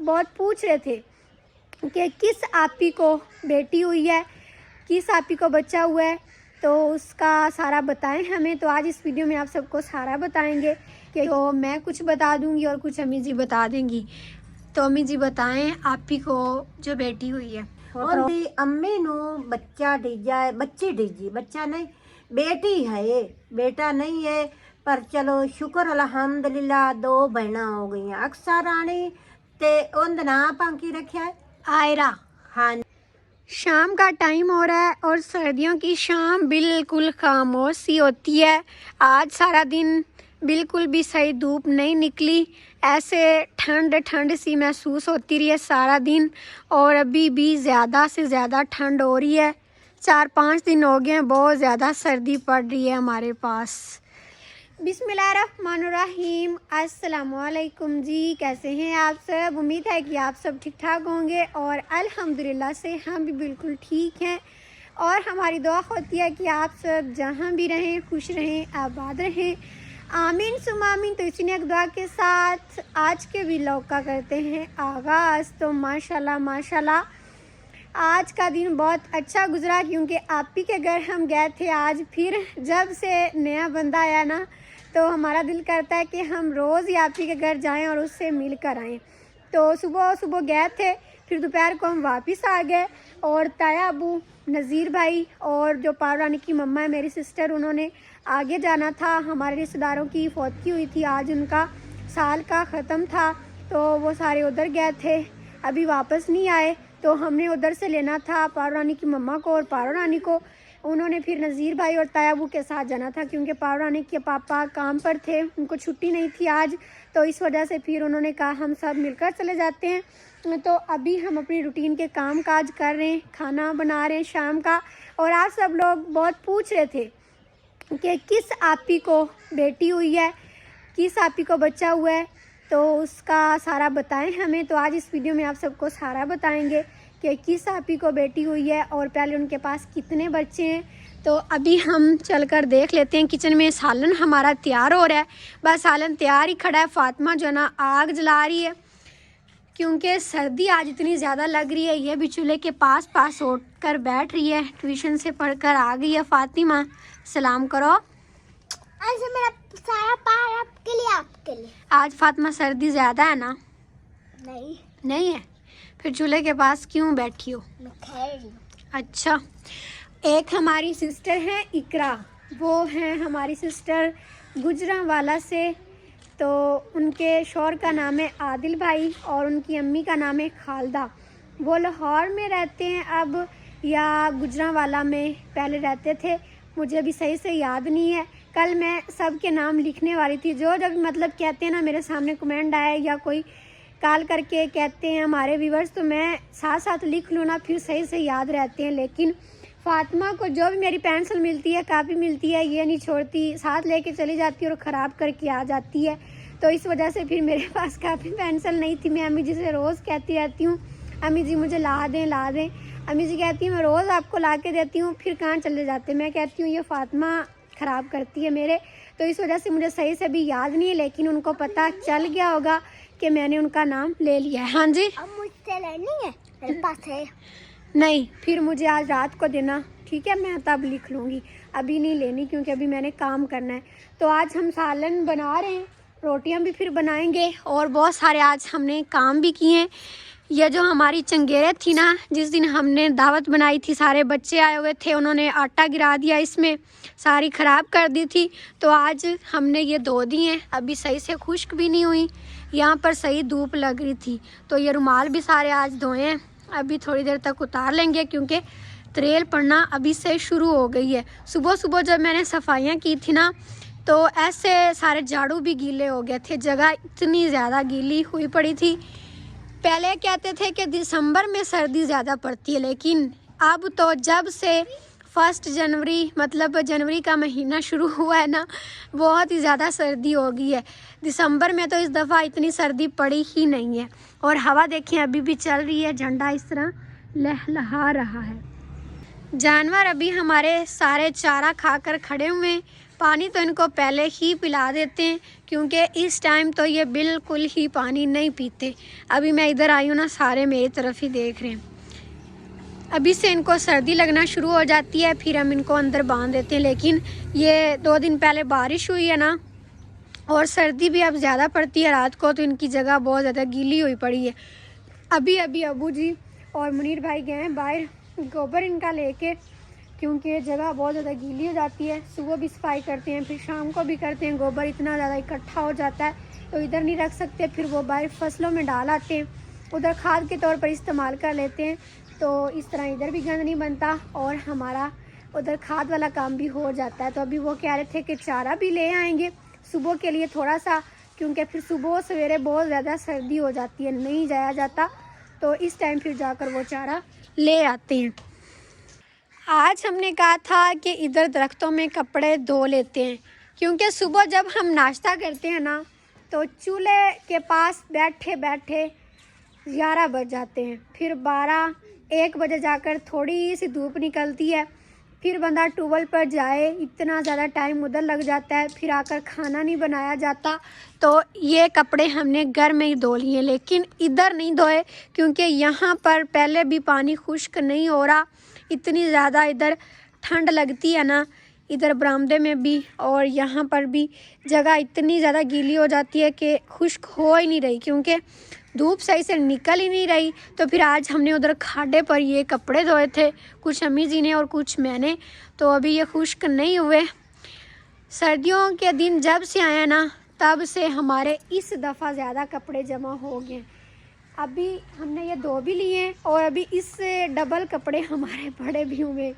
बहुत पूछ रहे थे कि किस आपी को बेटी हुई है, किस आपी को बच्चा हुआ है, तो उसका सारा बताएं हमें। तो आज इस वीडियो में आप सबको सारा बताएंगे कि तो मैं कुछ बता दूंगी और कुछ अम्मी जी बता देंगी। तो अम्मी जी बताएं आपी को जो बेटी हुई है। ਉਹਦੀ ਅੰਮੀ ਨੂੰ ਬੱਚਾ ਡਿੱਜਾ ਹੈ, ਬੱਚੀ ਡਿੱਜੀ, ਬੱਚਾ ਨਹੀਂ बेटी है, ये बेटा नहीं है। पर चलो शुक्र अल्हम्दुलिल्लाह 2 बहना हो गई हैं। अक्सा रानी ते उनका नाम पांकी रखा है आयरा। हाँ। शाम का टाइम हो रहा है और सर्दियों की शाम बिल्कुल खामोश सी होती है। आज सारा दिन बिल्कुल भी सही धूप नहीं निकली, ऐसे ठंड ठंड सी महसूस होती रही है सारा दिन। और अभी भी ज़्यादा से ज़्यादा ठंड हो रही है। 4-5 दिन हो गए हैं, बहुत ज़्यादा सर्दी पड़ रही है हमारे पास। बिस्मिल्लाहिर्रहमानिर्रहीम, अस्सलामुअलैकुम जी। कैसे हैं आप सब? उम्मीद है कि आप सब ठीक ठाक होंगे और अल्हम्दुलिल्लाह से हम भी बिल्कुल ठीक हैं। और हमारी दुआ होती है कि आप सब जहां भी रहें खुश रहें, आबाद रहें, आमीन सुम्मा आमीन। तो इसी नेक दुआ के साथ आज के व्लॉग का करते हैं आगाज़। तो माशाल्लाह माशाल्लाह आज का दिन बहुत अच्छा गुजरा, क्योंकि आपी के घर हम गए थे आज। फिर जब से नया बंदा आया ना, तो हमारा दिल करता है कि हम रोज़ ही आपी के घर जाएं और उससे मिल कर आएँ। तो सुबह सुबह गए थे, फिर दोपहर को हम वापस आ गए। और ताया अबू, नज़ीर भाई और जो पारो रानी की मम्मा है मेरी सिस्टर, उन्होंने आगे जाना था। हमारे रिश्तेदारों की फौतगी हुई थी, आज उनका साल का ख़त्म था, तो वो सारे उधर गए थे, अभी वापस नहीं आए। तो हमने उधर से लेना था पारो रानी की मम्मा को और पारो रानी को। उन्होंने फिर नज़ीर भाई और तायाबू के साथ जाना था, क्योंकि पारो रानी के पापा काम पर थे, उनको छुट्टी नहीं थी आज। तो इस वजह से फिर उन्होंने कहा हम सब मिलकर चले जाते हैं। तो अभी हम अपनी रूटीन के काम काज कर रहे हैं, खाना बना रहे हैं शाम का। और आप सब लोग बहुत पूछ रहे थे कि किस आपी को बेटी हुई है, किस आपी को बच्चा हुआ है, तो उसका सारा बताएं हमें। तो आज इस वीडियो में आप सबको सारा बताएंगे कि किस आपी को बेटी हुई है और पहले उनके पास कितने बच्चे हैं। तो अभी हम चलकर देख लेते हैं। किचन में सालन हमारा तैयार हो रहा है, बस सालन तैयार ही खड़ा है। फातिमा जो ना आग जला रही है, क्योंकि सर्दी आज इतनी ज़्यादा लग रही है। ये भी चूल्हे के पास उठ कर बैठ रही है, ट्यूशन से पढ़कर आ गई है। फातिमा सलाम करो। आज मेरा सारा पार आपके लिए। आज फातिमा सर्दी ज़्यादा है ना? नहीं है? फिर चूल्हे के पास क्यों बैठी हो? मैं खेल रही हूँ। अच्छा, एक हमारी सिस्टर है इकरा, वो हैं हमारी सिस्टर गुजरांवाला से। तो उनके शौहर का नाम है आदिल भाई और उनकी अम्मी का नाम है खालदा। वो लाहौर में रहते हैं अब, या गुजरांवाला में पहले रहते थे, मुझे अभी सही से याद नहीं है। कल मैं सब के नाम लिखने वाली थी, जो जब मतलब कहते हैं ना, मेरे सामने कमेंट आए या कोई कॉल करके कहते हैं हमारे व्यूवर्स, तो मैं साथ साथ लिख लूँ ना, फिर सही से याद रहते हैं। लेकिन फातिमा को जो भी मेरी पेंसिल मिलती है, कापी मिलती है, ये नहीं छोड़ती, साथ लेके चली जाती है और ख़राब करके आ जाती है। तो इस वजह से फिर मेरे पास कापी पेंसिल नहीं थी। मैं अम्मी जी से रोज़ कहती रहती हूँ, अम्मी जी मुझे ला दें ला दें। अम्मी जी कहती हैं मैं रोज़ आपको ला के देती हूँ, फिर कहाँ चले जाते। मैं कहती हूँ ये फातिमा ख़राब करती है मेरे। तो इस वजह से मुझे सही से भी याद नहीं है, लेकिन उनको पता चल गया होगा कि मैंने उनका नाम ले लिया है। हाँ जी, अब मुझसे लेनी है, मेरे पास है। नहीं, फिर मुझे आज रात को देना, ठीक है? मैं तब लिख लूँगी, अभी नहीं लेनी, क्योंकि अभी मैंने काम करना है। तो आज हम सालन बना रहे हैं, रोटियां भी फिर बनाएंगे और बहुत सारे आज हमने काम भी किए हैं। यह जो हमारी चंगेरे थी ना, जिस दिन हमने दावत बनाई थी, सारे बच्चे आए हुए थे, उन्होंने आटा गिरा दिया, इसमें सारी ख़राब कर दी थी। तो आज हमने ये धो दी हैं, अभी सही से खुश्क भी नहीं हुई, यहाँ पर सही धूप लग रही थी। तो ये रुमाल भी सारे आज धोए हैं, अभी थोड़ी देर तक उतार लेंगे, क्योंकि त्रेल पड़ना अभी से शुरू हो गई है। सुबह सुबह जब मैंने सफाइयाँ की थी ना, तो ऐसे सारे झाड़ू भी गीले हो गए थे, जगह इतनी ज़्यादा गीली हुई पड़ी थी। पहले कहते थे कि दिसंबर में सर्दी ज़्यादा पड़ती है, लेकिन अब तो जब से 1 जनवरी मतलब जनवरी का महीना शुरू हुआ है ना, बहुत ही ज़्यादा सर्दी हो गई है। दिसंबर में तो इस दफ़ा इतनी सर्दी पड़ी ही नहीं है। और हवा देखें अभी भी चल रही है, झंडा इस तरह लहलहा रहा है। जानवर अभी हमारे सारे चारा खाकर खड़े हुए हैं, पानी तो इनको पहले ही पिला देते हैं क्योंकि इस टाइम तो ये बिल्कुल ही पानी नहीं पीते। अभी मैं इधर आई हूँ ना, सारे मेरी तरफ ही देख रहे हैं। अभी से इनको सर्दी लगना शुरू हो जाती है, फिर हम इनको अंदर बांध देते हैं। लेकिन ये 2 दिन पहले बारिश हुई है ना, और सर्दी भी अब ज़्यादा पड़ती है रात को, तो इनकी जगह बहुत ज़्यादा गीली हुई पड़ी है। अभी अभी अबू जी और मुनीर भाई गए हैं बाहर गोबर इनका लेके, क्योंकि ये जगह बहुत ज़्यादा गीली हो जाती है। सुबह भी सफाई करते हैं, फिर शाम को भी करते हैं। गोबर इतना ज़्यादा इकट्ठा हो जाता है तो इधर नहीं रख सकते, फिर वो बाहर फसलों में डाल आते हैं, उधर खाद के तौर पर इस्तेमाल कर लेते हैं। तो इस तरह इधर भी गंद नहीं बनता और हमारा उधर खाद वाला काम भी हो जाता है। तो अभी वो कह रहे थे कि चारा भी ले आएंगे सुबह के लिए थोड़ा सा, क्योंकि फिर सुबह सवेरे बहुत ज़्यादा सर्दी हो जाती है, नहीं जाया जाता। तो इस टाइम फिर जाकर वो चारा ले आते हैं। आज हमने कहा था कि इधर दरख्तों में कपड़े धो लेते हैं, क्योंकि सुबह जब हम नाश्ता करते हैं ना, तो चूल्हे के पास बैठे बैठे 11 बज जाते हैं। फिर 12-1 बजे जाकर थोड़ी सी धूप निकलती है, फिर बंदा ट्यूबवेल पर जाए, इतना ज़्यादा टाइम उधर लग जाता है, फिर आकर खाना नहीं बनाया जाता। तो ये कपड़े हमने घर में ही धो लिए, लेकिन इधर नहीं धोए क्योंकि यहाँ पर पहले भी पानी खुश्क नहीं हो रहा। इतनी ज़्यादा इधर ठंड लगती है ना, इधर बरामदे में भी और यहाँ पर भी जगह इतनी ज़्यादा गीली हो जाती है कि खुश्क हो ही नहीं रही, क्योंकि धूप सही से निकल ही नहीं रही। तो फिर आज हमने उधर खाडे पर ये कपड़े धोए थे, कुछ अम्मी जी ने और कुछ मैंने। तो अभी ये खुश्क नहीं हुए। सर्दियों के दिन जब से आए ना, तब से हमारे इस दफ़ा ज़्यादा कपड़े जमा हो गए। अभी हमने ये धो भी लिए और अभी इससे डबल कपड़े हमारे पड़े भी हुए।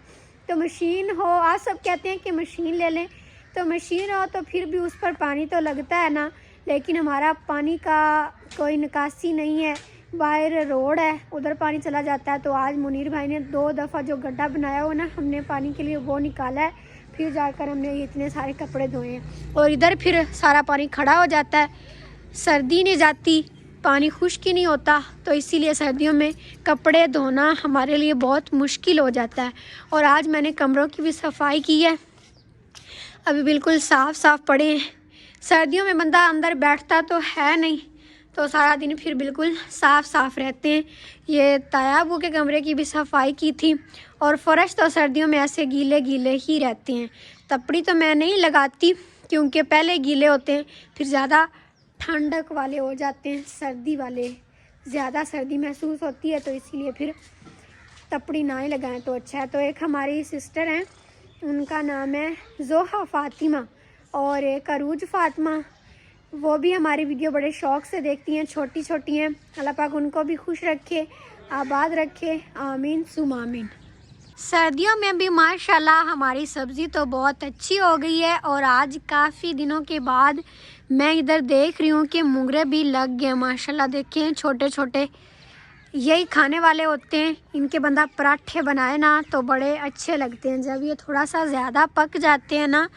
तो मशीन हो, आप सब कहते हैं कि मशीन ले लें, तो मशीन हो तो फिर भी उस पर पानी तो लगता है ना, लेकिन हमारा पानी का कोई निकासी नहीं है। बाहर रोड है, उधर पानी चला जाता है। तो आज मुनीर भाई ने 2 दफ़ा जो गड्ढा बनाया हो ना हमने पानी के लिए, वो निकाला है, फिर जाकर हमने इतने सारे कपड़े धोए हैं। और इधर फिर सारा पानी खड़ा हो जाता है, सर्दी नहीं जाती, पानी खुश्क ही नहीं होता। तो इसीलिए सर्दियों में कपड़े धोना हमारे लिए बहुत मुश्किल हो जाता है। और आज मैंने कमरों की भी सफाई की है, अभी बिल्कुल साफ़ साफ़ पड़े हैं। सर्दियों में बंदा अंदर बैठता तो है नहीं, तो सारा दिन फिर बिल्कुल साफ़ साफ़ रहते हैं। ये तायाबू के कमरे की भी सफाई की थी। और फ़र्श तो सर्दियों में ऐसे गीले गीले ही रहते हैं। तपड़ी तो मैं नहीं लगाती क्योंकि पहले गीले होते हैं, फिर ज़्यादा ठंडक वाले हो जाते हैं, सर्दी वाले ज़्यादा सर्दी महसूस होती है, तो इसीलिए फिर तपड़ी ना ही लगाएं तो अच्छा है। तो एक हमारी सिस्टर हैं, उनका नाम है जोहा फ़ातिमा, और एक अरूज फ़ातिमा, वो भी हमारी वीडियो बड़े शौक़ से देखती हैं, छोटी छोटी हैं। अल्लाह पाक उनको भी खुश रखे, आबाद रखे, आमीन सुम आमीन। सर्दियों में भी माशाल्लाह हमारी सब्ज़ी तो बहुत अच्छी हो गई है। और आज काफ़ी दिनों के बाद मैं इधर देख रही हूँ कि मुंगरे भी लग गए माशाल्लाह। देखें छोटे छोटे, यही खाने वाले होते हैं। इनके बंदा पराठे बनाए ना तो बड़े अच्छे लगते हैं। जब ये थोड़ा सा ज़्यादा पक जाते हैं ना,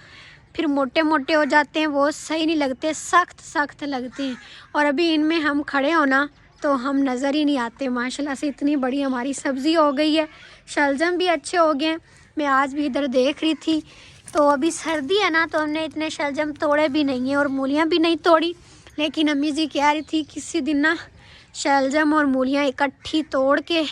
फिर मोटे मोटे हो जाते हैं, वो सही नहीं लगते, सख्त सख्त लगते हैं। और अभी इनमें हम खड़े हो ना तो हम नज़र ही नहीं आते माशाल्लाह से। इतनी बड़ी हमारी सब्ज़ी हो गई है, शलजम भी अच्छे हो गए। मैं आज भी इधर देख रही थी, तो अभी सर्दी है ना, तो हमने इतने शलजम तोड़े भी नहीं हैं और मूलियाँ भी नहीं तोड़ी। लेकिन अम्मी जी कह रही थी किसी दिन ना शलजम और मूलियाँ इकट्ठी तोड़ के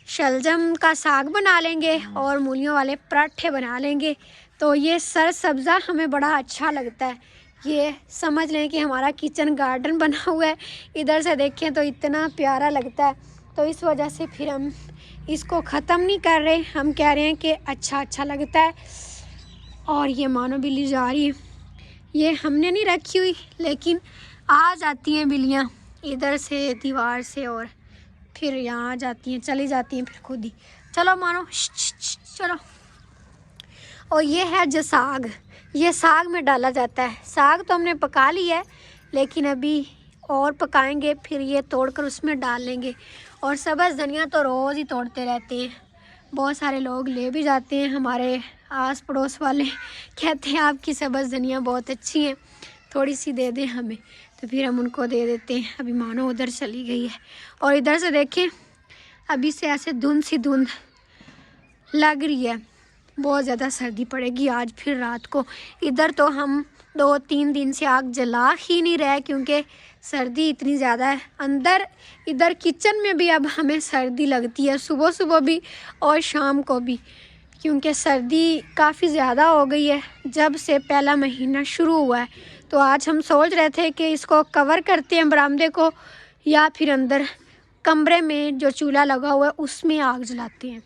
शलजम का साग बना लेंगे और मूलियों वाले पराठे बना लेंगे। तो ये सर सब्ज़ा हमें बड़ा अच्छा लगता है। ये समझ लें कि हमारा किचन गार्डन बना हुआ है। इधर से देखें तो इतना प्यारा लगता है। तो इस वजह से फिर हम इसको ख़त्म नहीं कर रहे, हम कह रहे हैं कि अच्छा अच्छा लगता है। और ये मानो बिल्ली जा रही है, ये हमने नहीं रखी हुई, लेकिन आ जाती हैं बिल्लियाँ इधर से दीवार से, और फिर यहाँ आ जाती हैं, चली जाती हैं फिर खुद ही। चलो मानो, चलो। और ये है जो साग, ये साग में डाला जाता है। साग तो हमने पका लिया है, लेकिन अभी और पकाएंगे, फिर ये तोड़कर उसमें डाल लेंगे। और सब्ज़ धनिया तो रोज़ ही तोड़ते रहते हैं, बहुत सारे लोग ले भी जाते हैं। हमारे आस पड़ोस वाले कहते हैं आपकी सब्ज़ धनिया बहुत अच्छी है, थोड़ी सी दे दें हमें, तो फिर हम उनको दे देते हैं। अभी मानो उधर चली गई है। और इधर से देखें, अभी से ऐसे धुंध सी धुंध लग रही है, बहुत ज़्यादा सर्दी पड़ेगी आज फिर रात को। इधर तो हम 2-3 दिन से आग जला ही नहीं रहे क्योंकि सर्दी इतनी ज़्यादा है। अंदर इधर किचन में भी अब हमें सर्दी लगती है, सुबह सुबह भी और शाम को भी, क्योंकि सर्दी काफ़ी ज़्यादा हो गई है जब से पहला महीना शुरू हुआ है। तो आज हम सोच रहे थे कि इसको कवर करते हैं बरामदे को, या फिर अंदर कमरे में जो चूल्हा लगा हुआ है उसमें आग जलाते हैं।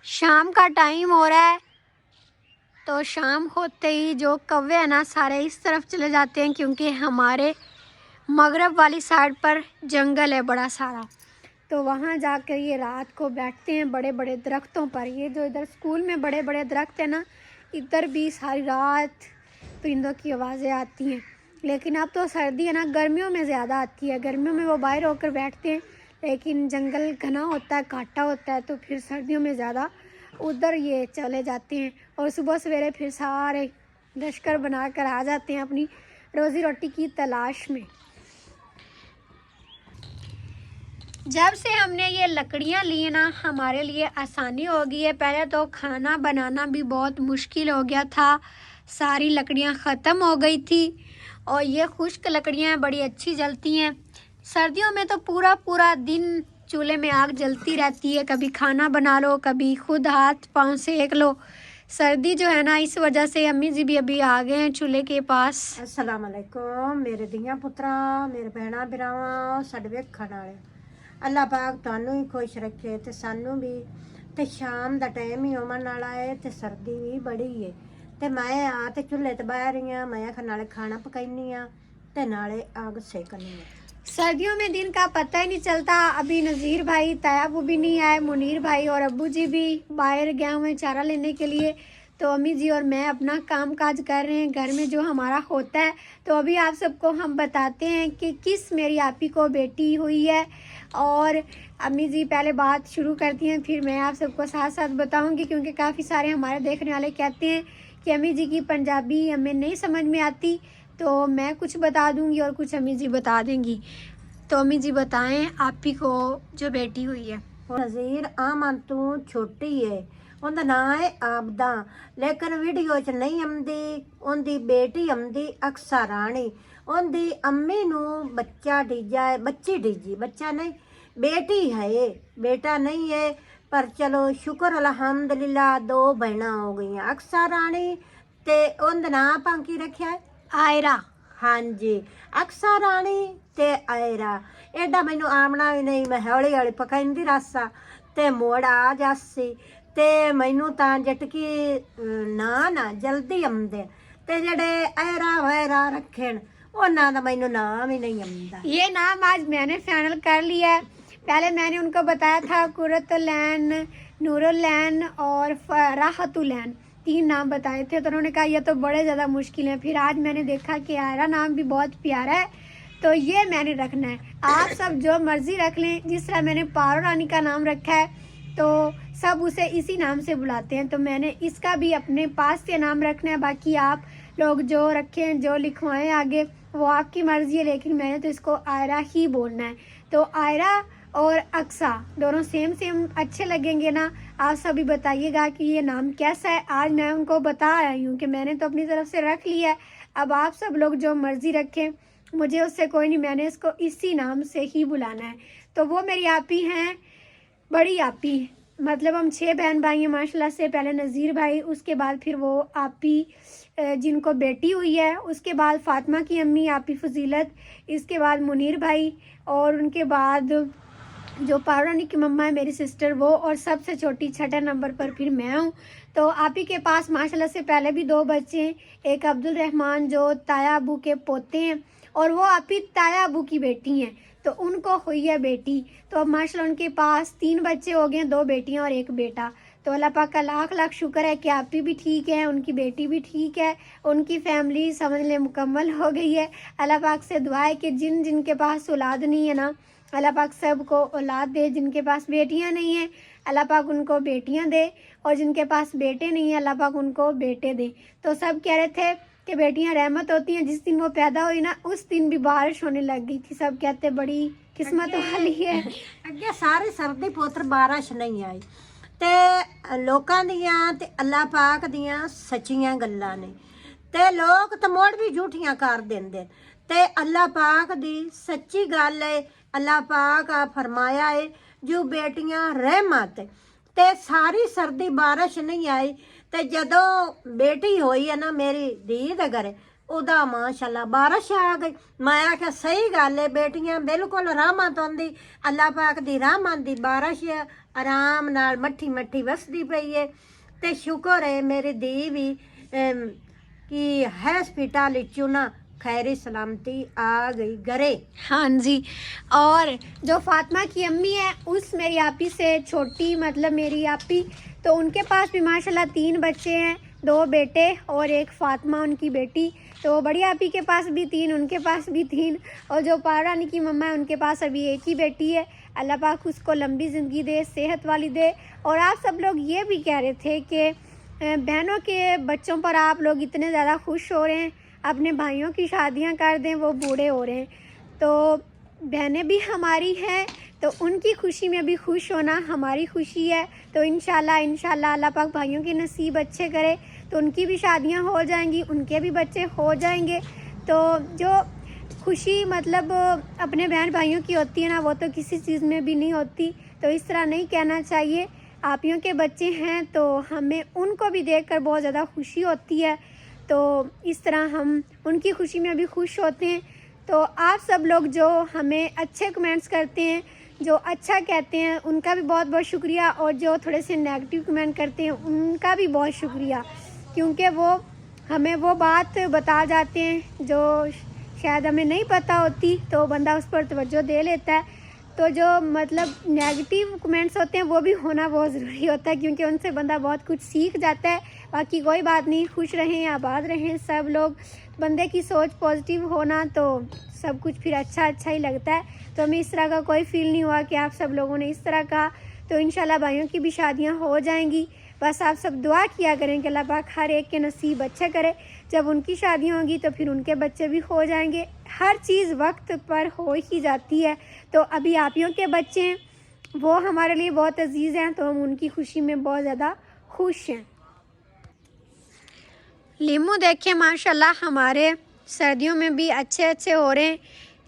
शाम का टाइम हो रहा है तो शाम होते ही जो कौवे हैं ना सारे इस तरफ चले जाते हैं, क्योंकि हमारे मगरब वाली साइड पर जंगल है बड़ा सारा। तो वहाँ जाकर ये रात को बैठते हैं बड़े बड़े दरख्तों पर। ये जो इधर स्कूल में बड़े बड़े दरख्त हैं ना, इधर भी सारी रात परिंदों की आवाज़ें आती हैं। लेकिन अब तो सर्दी है ना, गर्मियों में ज़्यादा आती है। गर्मियों में वो बाहर होकर बैठते हैं, लेकिन जंगल घना होता है, काटा होता है, तो फिर सर्दियों में ज़्यादा उधर ये चले जाते हैं। और सुबह सवेरे फिर सारे लश्कर बनाकर आ जाते हैं अपनी रोज़ी रोटी की तलाश में। जब से हमने ये लकड़ियाँ ली ना, हमारे लिए आसानी हो गई है। पहले तो खाना बनाना भी बहुत मुश्किल हो गया था, सारी लकड़ियाँ ख़त्म हो गई थी। और ये खुश्क लकड़ियाँ बड़ी अच्छी जलती हैं। सर्दियों में तो पूरा पूरा दिन चूल्हे में आग जलती रहती है, कभी खाना बना लो, कभी खुद हाथ पाँव सेक लो। सर्दी जो है ना, इस वजह से अम्मी जी भी अभी आ गए हैं चूल्हे के पास। अस्सलाम वालेकुम मेरे धीआं पुत्रा, मेरे भैणा भरावां, साडे वेखण वाले। अल्लाह पाक तुहानू ही खुश रखे ते सानू भी। ते शाम दा टाइम ही होवन वाला है ते सर्दी भी बड़ी है। ते मैं आ ते चूल्हे ते बह रही हां, मैं आखिर नाले खाना पकाईनी आ ते नाले आग सेकनी है। सर्दियों में दिन का पता ही नहीं चलता। अभी नज़ीर भाई ताया भी नहीं आए, मुनीर भाई और अब्बू जी भी बाहर गए हुए चारा लेने के लिए। तो अम्मी जी और मैं अपना काम काज कर रहे हैं घर में जो हमारा होता है। तो अभी आप सबको हम बताते हैं कि किस मेरी आपी को बेटी हुई है। और अम्मी जी पहले बात शुरू करती हैं, फिर मैं आप सबको साथ साथ बताऊंगी, क्योंकि काफ़ी सारे हमारे देखने वाले कहते हैं कि अम्मी जी की पंजाबी हमें नहीं समझ में आती। तो मैं कुछ बता दूंगी और कुछ अम्मी जी बता देंगी। तो अम्मी जी बताएं आपी को जो बेटी हुई है। नज़ीर आमन तू छोटी है, उनका नाम है आबदा, लेकिन वीडियो च नहीं आंदी। उनकी बेटी आंदी अक्सा रानी। उनकी अम्मी नू बच्चा डिजा है, बच्ची डिजी, बच्चा नहीं बेटी है, बेटा नहीं है। पर चलो शुक्र अल्हम्दुलिल्लाह 2 बहना हो गई। अक्सा रानी ते उनका नाम पांकी रखा है आयरा। हाँ जी, अक्सा रानी ते आयरा। एडा मैनू आमना भी नहीं, मैं हौली हौली पकाईंदी रसा ते मोड़ आ जासी। ते मैनू तां झटकी ना जल्दी आंदे। ते जेडे आयरा वैरा रखेन उन्हां दा मैनू नाम ही नहीं आंदा। ये नाम आज मैंने फाइनल कर लिया है। पहले मैंने उनको बताया था कुरतुलैन, नूरुलैन और राहतुलैन, 3 नाम बताए थे। तो उन्होंने कहा ये तो बड़े ज़्यादा मुश्किल हैं। फिर आज मैंने देखा कि आयरा नाम भी बहुत प्यारा है, तो ये मैंने रखना है। आप सब जो मर्ज़ी रख लें। जिस तरह मैंने पारो रानी का नाम रखा है तो सब उसे इसी नाम से बुलाते हैं, तो मैंने इसका भी अपने पास से नाम रखना है। बाकी आप लोग जो रखें, जो लिखवाएं आगे, वो आपकी मर्ज़ी है, लेकिन मैंने तो इसको आयरा ही बोलना है। तो आयरा और अक्सा दोनों सेम सेम अच्छे लगेंगे ना। आप सभी बताइएगा कि ये नाम कैसा है। आज मैं उनको बता रही हूँ कि मैंने तो अपनी तरफ से रख लिया है। अब आप सब लोग जो मर्ज़ी रखें, मुझे उससे कोई नहीं, मैंने इसको इसी नाम से ही बुलाना है। तो वो मेरी आपी हैं, बड़ी आपी, मतलब हम 6 बहन भाई हैं माशाल्लाह से। पहले नज़ीर भाई, उसके बाद फिर वो आपी जिनको बेटी हुई है, उसके बाद फातिमा की अम्मी आपी फजीलत, इसके बाद मुनीर भाई, और उनके बाद जो पारानी की मम्मा है मेरी सिस्टर वो, और सबसे छोटी 6 नंबर पर फिर मैं हूँ। तो आपी के पास माशाल्लाह से पहले भी 2 बच्चे हैं। एक अब्दुल रहमान जो ताया अबू के पोते हैं, और वो आपी ताया अबू की बेटी हैं, तो उनको हुई है बेटी। तो अब माशाल्लाह उनके पास 3 बच्चे हो गए, 2 बेटियां और 1 बेटा। तो अल्लाह पाक का लाख लाख शुक्र है कि आपी भी ठीक है, उनकी बेटी भी ठीक है, उनकी फैमिली समझ ले मुकम्मल हो गई है। अल्लाह पाक से दुआ है कि जिन जिनके पास औलाद नहीं है ना, अल्लाह पाक सबको औलाद दे। जिनके पास बेटियां नहीं हैं, अल्लाह पाक उनको बेटियां दे, और जिनके पास बेटे नहीं हैं, अल्लाह पाक उनको बेटे दे। तो सब कह रहे थे कि बेटियां रहमत होती हैं। जिस दिन वो पैदा हुई ना, उस दिन भी बारिश होने लग गई थी। सब कहते बड़ी किस्मत वाली है। अगे सारे सर्दी पोत्र बारिश नहीं आई, ਤੇ ਲੋਕਾਂ ਦੀਆਂ ਤੇ ਅੱਲਾਹ ਪਾਕ ਦੀਆਂ ਸੱਚੀਆਂ ਗੱਲਾਂ ਨੇ ਤੇ ਲੋਕ ਤਾਂ ਮੋੜ ਵੀ ਝੂਠੀਆਂ ਕਰ ਦਿੰਦੇ ਤੇ ਅੱਲਾਹ ਪਾਕ ਦੀ ਸੱਚੀ ਗੱਲ ਹੈ। ਅੱਲਾਹ ਪਾਕ ਆ ਫਰਮਾਇਆ ਹੈ ਜੋ ਬੇਟੀਆਂ ਰਹਿਮਤ ਤੇ ਸਾਰੀ ਸਰਦੀ ਬਾਰਿਸ਼ ਨਹੀਂ ਆਈ ਤੇ ਜਦੋਂ ਬੇਟੀ ਹੋਈ ਹੈ ਨਾ ਮੇਰੀ ਧੀ ਦੇ ਘਰੇ ਉਹਦਾ ਮਾਸ਼ਾਅੱਲਾ ਬਾਰਿਸ਼ ਆ ਗਈ। ਮੈਂ ਆਖਿਆ ਸਹੀ ਗੱਲ ਹੈ ਬੇਟੀਆਂ ਬਿਲकुल ਰਹਿਮਤ ਹੁੰਦੀ ਅੱਲਾਹ ਪਾਕ ਦੀ ਰਹਿਮਤ ਦੀ ਬਾਰਿਸ਼ ਆਰਾਮ ਨਾਲ ਮੱਠੀ ਮੱਠੀ ਵਸਦੀ ਪਈ ਹੈ ਤੇ ਸ਼ੁਕਰ ਹੈ ਮੇਰੀ ਧੀ ਵੀ कि हॉस्पिटल चो ना खैरी सलामती आ गई घरे। हाँ जी, और जो फातिमा की अम्मी है उस मेरी आपी से छोटी मतलब मेरी आपी, तो उनके पास भी माशाल्लाह 3 बच्चे हैं, 2 बेटे और एक फातिमा उनकी बेटी। तो बड़ी आपी के पास भी 3, उनके पास भी 3, और जो पारानी की मम्मा है उनके पास अभी एक ही बेटी है। अल्लाह पाक उसको लंबी ज़िंदगी दे, सेहत वाली दे। और आप सब लोग ये भी कह रहे थे कि बहनों के बच्चों पर आप लोग इतने ज़्यादा खुश हो रहे हैं, अपने भाइयों की शादियां कर दें वो बूढ़े हो रहे हैं। तो बहनें भी हमारी हैं तो उनकी खुशी में भी खुश होना हमारी खुशी है। तो इंशाल्लाह अल्लाह पाक भाइयों के नसीब अच्छे करे तो उनकी भी शादियां हो जाएंगी, उनके भी बच्चे हो जाएंगे। तो जो खुशी मतलब अपने बहन भाइयों की होती है ना वो तो किसी चीज़ में भी नहीं होती। तो इस तरह नहीं कहना चाहिए। आपियों के बच्चे हैं तो हमें उनको भी देखकर बहुत ज़्यादा खुशी होती है, तो इस तरह हम उनकी खुशी में भी खुश होते हैं। तो आप सब लोग जो हमें अच्छे कमेंट्स करते हैं, जो अच्छा कहते हैं, उनका भी बहुत बहुत शुक्रिया। और जो थोड़े से नेगेटिव कमेंट करते हैं उनका भी बहुत शुक्रिया, क्योंकि वो हमें वो बात बता जाते हैं जो शायद हमें नहीं पता होती, तो बंदा उस पर तवज्जो दे लेता है। तो जो मतलब नेगेटिव कमेंट्स होते हैं वो भी होना बहुत ज़रूरी होता है, क्योंकि उनसे बंदा बहुत कुछ सीख जाता है। बाकी कोई बात नहीं, खुश रहें, आबाद रहें सब लोग। बंदे की सोच पॉजिटिव होना तो सब कुछ फिर अच्छा ही लगता है। तो हमें इस तरह का कोई फील नहीं हुआ कि आप सब लोगों ने इस तरह कहा। तो इंशाल्लाह भाइयों की भी शादियां हो जाएंगी। बस आप सब दुआ किया करें कि अल्लाह पाक हर एक के नसीब अच्छे करे। जब उनकी शादियाँ होंगी तो फिर उनके बच्चे भी हो जाएंगे। हर चीज़ वक्त पर हो ही जाती है। तो अभी आपियों के बच्चे हैं वो हमारे लिए बहुत अजीज़ हैं, तो हम उनकी खुशी में बहुत ज़्यादा खुश हैं। लीमू देखिए माशाल्लाह हमारे सर्दियों में भी अच्छे हो रहे हैं,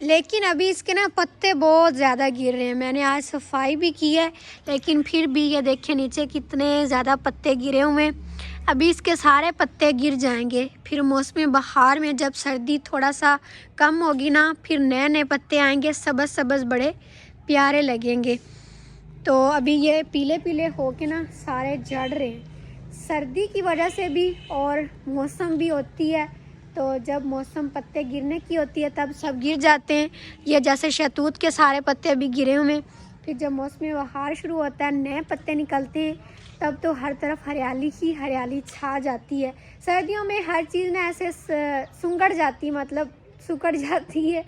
लेकिन अभी इसके ना पत्ते बहुत ज़्यादा गिर रहे हैं। मैंने आज सफाई भी की है, लेकिन फिर भी ये देखिए नीचे कितने ज़्यादा पत्ते गिरे हुए हैं। अभी इसके सारे पत्ते गिर जाएंगे। फिर मौसमी बहार में जब सर्दी थोड़ा सा कम होगी ना, फिर नए पत्ते आएंगे, सबज बड़े प्यारे लगेंगे। तो अभी ये पीले हो के ना सारे झड़ रहे हैं, सर्दी की वजह से भी, और मौसम भी होती है। तो जब मौसम पत्ते गिरने की होती है तब सब गिर जाते हैं। ये जैसे शहतूत के सारे पत्ते अभी गिरे हुए हैं। फिर जब मौसमी बहार शुरू होता है, नए पत्ते निकलते हैं, तब तो हर तरफ हरियाली ही हरियाली छा जाती है। सर्दियों में हर चीज़ ना ऐसे सुंगड़ जाती, मतलब सुकड़ जाती है।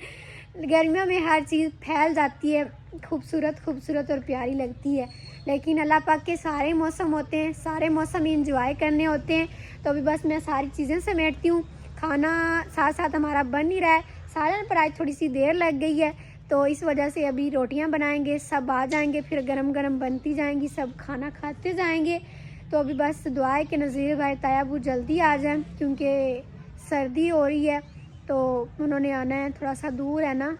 गर्मियों में हर चीज़ फैल जाती है, खूबसूरत और प्यारी लगती है। लेकिन अल्लाह पाक के सारे मौसम होते हैं, सारे मौसम इंजॉय करने होते हैं। तो अभी बस मैं सारी चीज़ें समेटती हूँ। खाना साथ साथ हमारा बन ही रहा है। सालन पर आज थोड़ी सी देर लग गई है, तो इस वजह से अभी रोटियां बनाएंगे, सब आ जाएंगे, फिर गरम गरम बनती जाएंगी, सब खाना खाते जाएंगे। तो अभी बस दुआ है कि नज़ीर भाई तायाबू जल्दी आ जाएं, क्योंकि सर्दी हो रही है। तो उन्होंने आना है, थोड़ा सा दूर है ना,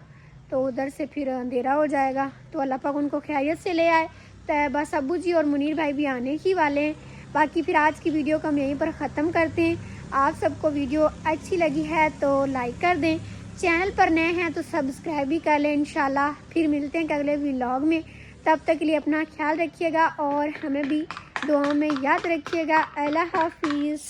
तो उधर से फिर अंधेरा हो जाएगा। तो अल्लाह पाक उनको खैरियत से ले आए। तो बस अब्बू जी और मुनीर भाई भी आने ही वाले हैं। बाकी फिर आज की वीडियो को हम यहीं पर ख़त्म करते हैं। आप सबको वीडियो अच्छी लगी है तो लाइक कर दें, चैनल पर नए हैं तो सब्सक्राइब भी कर लें। इंशाल्लाह फिर मिलते हैं अगले व्लॉग में। तब तक के लिए अपना ख्याल रखिएगा और हमें भी दुआओं में याद रखिएगा। अल्लाह हाफिज़।